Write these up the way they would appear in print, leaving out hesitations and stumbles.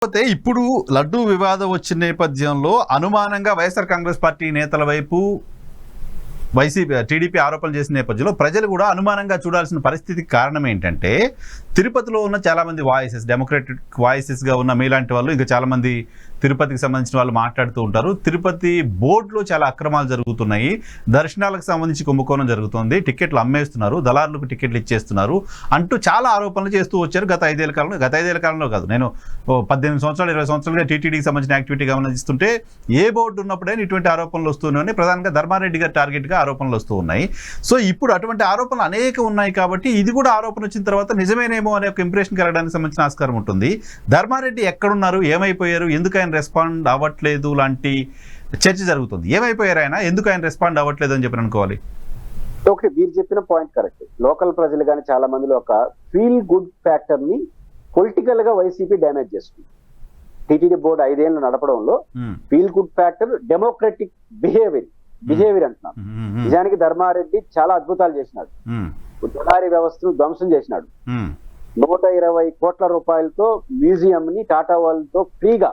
కాకపోతే ఇప్పుడు లడ్డూ వివాదం వచ్చిన నేపథ్యంలో అనుమానంగా వైఎస్ఆర్ కాంగ్రెస్ పార్టీ నేతల వైపు టీడీపీ ఆరోపణలు చేసిన నేపథ్యంలో ప్రజలు కూడా అనుమానంగా చూడాల్సిన పరిస్థితికి కారణం ఏంటంటే తిరుపతిలో ఉన్న చాలామంది డెమోక్రటిక్ వాయిసెస్గా ఉన్న మీలాంటి వాళ్ళు ఇంకా చాలామంది తిరుపతికి సంబంధించిన వాళ్ళు మాట్లాడుతూ ఉంటారు. తిరుపతి బోర్డులో చాలా అక్రమాలు జరుగుతున్నాయి, దర్శనాలకు సంబంధించి కుంభకోణం జరుగుతుంది, టికెట్లు అమ్మేస్తున్నారు, దళారులకు టికెట్లు ఇచ్చేస్తున్నారు అంటూ చాలా ఆరోపణలు చేస్తూ వచ్చారు గత 5 ఏళ్ల కాలంలో కాదు, నేను 18 సంవత్సరాలు 20 సంవత్సరాలుగా టీటీడీకి సంబంధించిన యాక్టివిటీ గమనిస్తుంటే ఏ బోర్డు ఉన్నప్పుడైనా ఇటువంటి ఆరోపణలు వస్తున్నాయని ప్రధానంగా ధర్మారెడ్డి గారి టార్గెట్గా ఆరోపణలు వస్తూ ఉన్నాయి. సో ఇప్పుడు అటువంటి ఆరోపణలు అనేక ఉన్నాయి కాబట్టి ఇది కూడా ఆరోపణ వచ్చిన తర్వాత నిజమేనేమో అనే ఒక ఇంప్రెషన్ కలగడానికి సంబంధించిన ఆస్కారం ఉంటుంది. ధర్మారెడ్డి ఎక్కడున్నారు, ఏమైపోయారు, ఎందుకు ఆయన రెస్పాండ్ అవ్వట్లేదు లాంటి చర్చ జరుగుతుంది. ఏమైపోయారు ఆయన, ఎందుకు ఆయన రెస్పాండ్ అవ్వట్లేదు అని చెప్పి అనుకోవాలి? ఓకే, మీరు చెప్పిన పాయింట్ కరెక్ట్. లోకల్ ప్రజలు కానీ చాలా మందిలో ఒక ఫీల్ గుడ్ ఫ్యాక్టర్ ని పొలిటికల్ గా వైసీపీ డ్యామేజ్ చేస్తుంది. టీటీడీ బోర్డు 5 ఏళ్ళు నడపడంలో feel good factor democratic behaviour అంటున్నాను. నిజానికి ధర్మారెడ్డి చాలా అద్భుతాలు చేసినాడు. దళారీ వ్యవస్థను ధ్వంసం చేసినాడు. 120 కోట్ల రూపాయలతో మ్యూజియం ని టాటా వాళ్ళతో ఫ్రీగా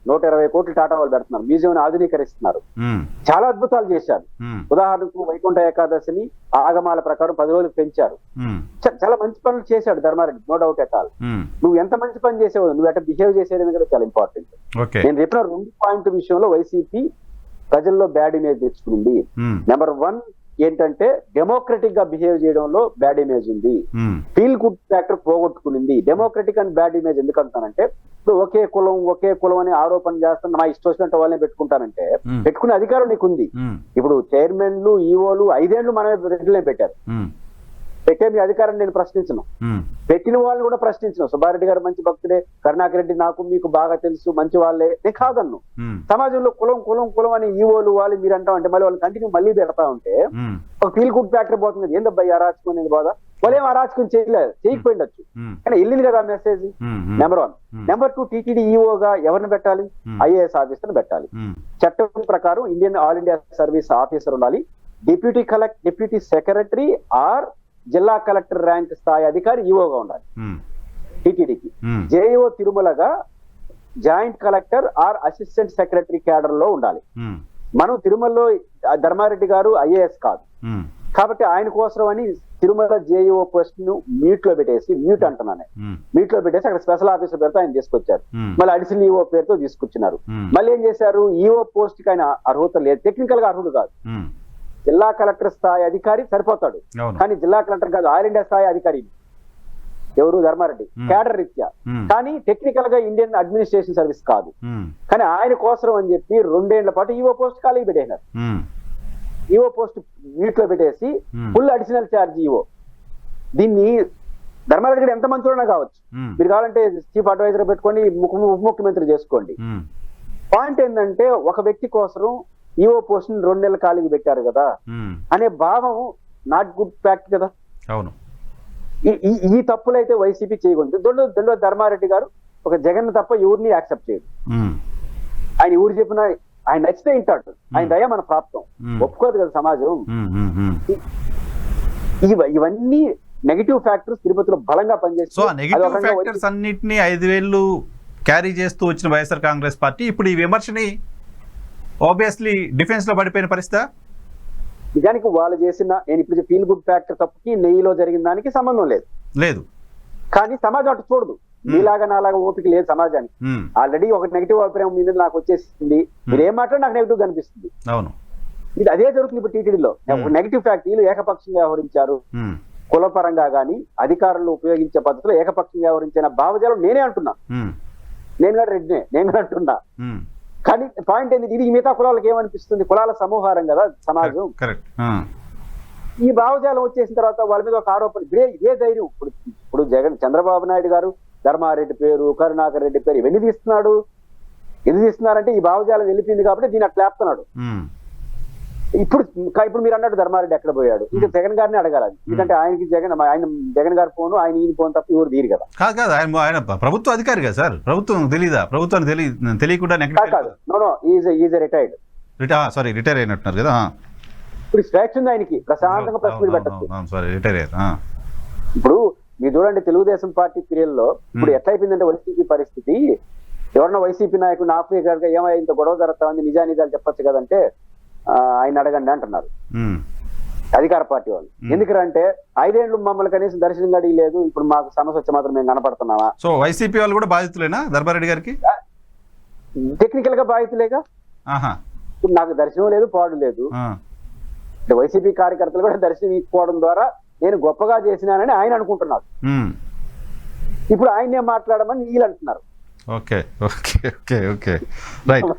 120 కోట్లు టాటా వాళ్ళు పెడుతున్నారు, మ్యూజియం ని ఆధునీకరిస్తున్నారు. చాలా అద్భుతాలు చేశారు. ఉదాహరణకు వైకుంఠ ఏకాదశిని ఆగమాల ప్రకారం 10 రోజులు పెంచారు. చాలా మంచి పనులు చేశాడు Dharma Reddy, no doubt at all. నువ్వు ఎంత మంచి పని చేసావు, నువ్వు ఎట్లా బిహేవ్ చేసేది కూడా చాలా ఇంపార్టెంట్. నేను చెప్పిన 2 పాయింట్ విషయంలో వైసీపీ ప్రజల్లో బ్యాడ్ ఇమేజ్ తెచ్చుకుంది. నెంబర్ 1 ఏంటంటే డెమోక్రటిక్ గా బిహేవ్ చేయడంలో బ్యాడ్ ఇమేజ్ ఉంది. ఫీల్ గుడ్ ఫ్యాక్టర్ పోగొట్టుకునింది. డెమోక్రటిక్ అండ్ బ్యాడ్ ఇమేజ్ ఎందుకు అంటానంటే, ఇప్పుడు ఒకే కులం అని ఆరోపణ చేస్తాను, నా ఇష్టం వచ్చినట్టు వాళ్ళని పెట్టుకుంటానంటే పెట్టుకునే అధికారం నీకుంది. ఇప్పుడు చైర్మన్లు, ఈఓలు 5 ఏళ్లు మనమే రెడ్లే పెట్టారు. పెట్టే మీ అధికారాన్ని నేను ప్రశ్నించను, పెట్టిన వాళ్ళని కూడా ప్రశ్నించను. సుబ్బారెడ్డి గారు మంచి భక్తుడే, కరుణాకర్ రెడ్డి నాకు మీకు బాగా తెలుసు, మంచి వాళ్ళే, నేను కాదన్ను. సమాజంలో కులం అని ఈవోలు వాళ్ళు మీరు అంటా ఉంటే మళ్ళీ వాళ్ళు కంటిన్యూ మళ్ళీ పెడతా ఉంటే ఒక ఫీల్ గుడ్ ఫ్యాక్టర్ పోతుంది. ఏందబ్బా అరాచకం అనేది బాధ, వాళ్ళు ఏం అరాచకం చేయకపోయిండొచ్చు, కానీ వెళ్ళింది కదా మెసేజ్. నెంబర్ 1. నెంబర్ 2, టీటీడీ ఈఓగా ఎవరిని పెట్టాలి? ఐఏఎస్ ఆఫీసర్ పెట్టాలి. చట్టం ప్రకారం ఆల్ ఇండియా సర్వీస్ ఆఫీసర్ ఉండాలి. డిప్యూటీ సెక్రటరీ ఆర్ జిల్లా కలెక్టర్ ర్యాంక్ స్థాయి అధికారి ఈఓగా ఉండాలి టీటీడీకి. జేఈఓ తిరుమలగా joint collector or assistant secretary cadre లో ఉండాలి. మనం తిరుమలలో ధర్మారెడ్డి గారు ఐఏఎస్ కాదు కాబట్టి ఆయన కోసం అని తిరుమల జేఈఓ పోస్ట్ ను మ్యూట్ లో పెట్టేసి అక్కడ స్పెషల్ ఆఫీసర్ పేరుతో ఆయన తీసుకొచ్చారు. మళ్ళీ అడిషనల్ ఈఓ పేరుతో తీసుకొచ్చినారు. మళ్ళీ ఏం చేశారు, ఈఓ పోస్ట్ కి ఆయన అర్హత లేదు, టెక్నికల్ గా అర్హుడు కాదు. జిల్లా కలెక్టర్ స్థాయి అధికారి సరిపోతాడు, కానీ జిల్లా కలెక్టర్ కాదు, ఆల్ ఇండియా స్థాయి అధికారి ఎవరు? ధర్మారెడ్డి, క్యాడర్ రీత్యా. కానీ టెక్నికల్ గా ఇండియన్ అడ్మినిస్ట్రేషన్ సర్వీస్ కాదు. కానీ ఆయన కోసం అని చెప్పి 2 ఏళ్ల పాటు ఈఓ పోస్ట్ ఖాళీ పెట్టేశారు. ఈఓ పోస్ట్ మ్యూట్ లో పెట్టేసి ఫుల్ అడిషనల్ ఛార్జ్ ఈఓ. దీన్ని ధర్మారెడ్డి గారు ఎంత మంచిగా కావచ్చు, మీరు కావాలంటే చీఫ్ అడ్వైజర్ పెట్టుకోండి, ఉప ముఖ్యమంత్రి చేసుకోండి. పాయింట్ ఏంటంటే ఒక వ్యక్తి కోసం ఈఓ పోస్ట్ 2 నెలల ఖాళీకి పెట్టారు కదా అనే భావం నాట్ గుడ్ ఫ్యాక్ట్ కదా. అవును, ఈ తప్పులైతే వైసీపీ చేయకూడదు. దొండ ధర్మారెడ్డి గారు ఒక జగన్ తప్ప ఎవరిని యాక్సెప్ట్ చేయడు. ఆయన ఎవరు చెప్పినా ఆయన నచ్చితే వింటాడు, ఆయన దయ మన ప్రాప్తం, ఒప్పుకోదు కదా సమాజం. ఇవన్నీ నెగిటివ్ ఫ్యాక్టర్స్ తిరుపతిలో బలంగా పనిచేస్తాయి. అన్నింటినీ 5 ఏళ్లు క్యారీ చేస్తూ వచ్చిన వైఎస్ఆర్ కాంగ్రెస్ పార్టీ ఇప్పుడు ఈ విమర్శని ఆబ్వియస్లీ డిఫెన్స్ లో పడిపోయిన పరిస్థితి. నిజానికి వాళ్ళు చేసిన నేను ఇప్పుడు ఫీల్ గుడ్ ఫ్యాక్టర్ తప్పుకి నెయ్యిలో జరిగిన దానికి సంబంధం లేదు. కానీ సమాజం అటు చూడదు. మీలాగా నాలాగా ఓపిక లేదు సమాజానికి. ఆల్రెడీ ఒక నెగిటివ్ అభిప్రాయం మీద నాకు వచ్చేసింది, మీరు ఏం మాట్లాడి నాకు నెగిటివ్ కనిపిస్తుంది. అవును, ఇది అదే జరుగుతుంది ఇప్పుడు టీటీడీలో. నెగిటివ్ ఫ్యాక్టరీలు ఏకపక్షంగా వ్యవహరించారు, కులపరంగా గానీ అధికారులు ఉపయోగించే పద్ధతిలో ఏకపక్షంగా వ్యవహరించిన భావజాలం నేనే అంటున్నా. నేను కూడా రెడ్డినే, నేను కూడా అంటున్నా. కానీ పాయింట్ ఏంటి, ఇది మిగతా కులాలకు ఏమనిపిస్తుంది, కులాల సమూహారం కదా సమాజం. ఈ భావజాలం వచ్చేసిన తర్వాత వాళ్ళ మీద ఒక ఆరోపణ, ఇదే ధైర్యం. ఇప్పుడు చంద్రబాబు నాయుడు గారు ధర్మారెడ్డి పేరు, కరుణాకర్ రెడ్డి పేరు ఇవన్నీ తీస్తున్నాడు. ఎందుకు తీస్తున్నారంటే ఈ భావజాలం వెళ్ళిపోయింది కాబట్టి దీన్ని అట్లా లేపుతున్నాడు. ఇప్పుడు మీరు అన్నట్టు ధర్మారెడ్డి ఎక్కడ పోయాడు, ఇంకా జగన్ గారిని అడగాలి. ఎందుకంటే ఆయన జగన్ గారి ఫోన్, ఆయన ఈయన ఫోన్ తప్ప ఎవరు తీరు కదా. కాదు, ఆయన ప్రభుత్వ అధికారి కదా సార్, ప్రభుత్వం తెలీదా? ప్రభుత్వానికి తెలియకుండా రిటైర్ అయినట్టున్నారు కదా. ఇప్పుడు స్వేచ్ఛ ఉంది ఆయనకి, ప్రశాంతంగా ప్రెస్ మీట్ పెట్టచ్చు. ఇప్పుడు మీరు చూడండి తెలుగుదేశం పార్టీ పీరియడ్ లో ఇప్పుడు ఎట్లయిపోయిందంటే వైసీపీ పరిస్థితి, ఎవరన్నా వైసీపీ నాయకుడు ఆఫ్రికాగా ఏమై ఇంత గొడవ జరుగుతా ఉంది నిజానిజాలు చెప్పొచ్చు కదంటే ఆయన అడగండి అంటున్నారు అధికార పార్టీ వాళ్ళు. ఎందుకంటే 5 ఏళ్ళు మమ్మల్ని కనీసం దర్శనం గడి లేదు, ఇప్పుడు మాకు సమస్య వచ్చి మాత్రం మేము కనపడుతున్నావా? సో వైసీపీ వాళ్ళు కూడా బాధితులేనా ధర్మారెడ్డి గారికి? టెక్నికల్ గా బాధితులేగా. ఇప్పుడు నాకు దర్శనం లేదు, పాడు లేదు. వైసీపీ కార్యకర్తలు కూడా దర్శనం ఇవ్వకపోవడం ద్వారా నేను గొప్పగా చేసినానని ఆయన అనుకుంటున్నారు. ఇప్పుడు ఆయనే మాట్లాడమని వీళ్ళు అంటున్నారు. Okay okay okay okay right.